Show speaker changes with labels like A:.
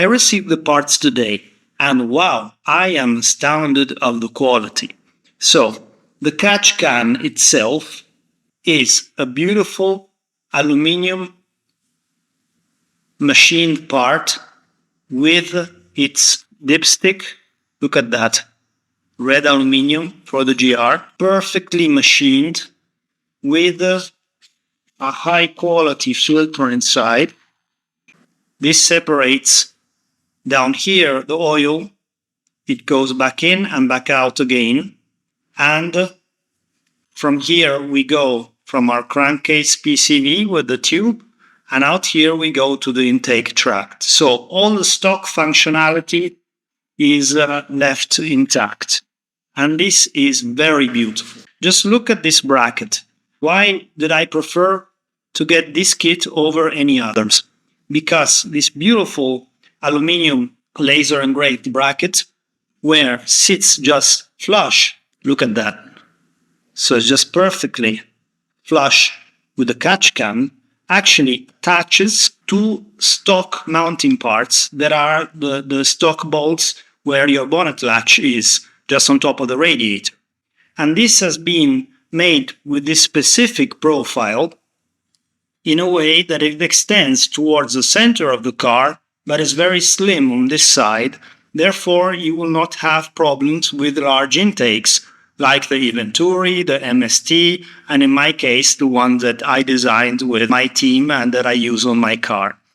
A: I received the parts today, and wow, I am astounded of the quality. So, the catch can itself is a beautiful aluminium machined part with its dipstick. Look at that. Red aluminium for the GR, perfectly machined with a high quality filter inside. This separates down here the oil. It goes back in and back out again. And from here we go from our crankcase PCV with the tube, and out here we go to the intake tract. So all the stock functionality is left intact. And this is very beautiful. Just look at this bracket. Why did I prefer to get this kit over any others? Because this beautiful aluminium laser engraved bracket, where sits just flush, look at that. So it's just perfectly flush with the catch can, actually attaches two stock mounting parts that are the stock bolts where your bonnet latch is, just on top of the radiator. And this has been made with this specific profile in a way that it extends towards the center of the car, but is very slim on this side. Therefore, you will not have problems with large intakes like the Venturi, the MST, and in my case, the one that I designed with my team and that I use on my car.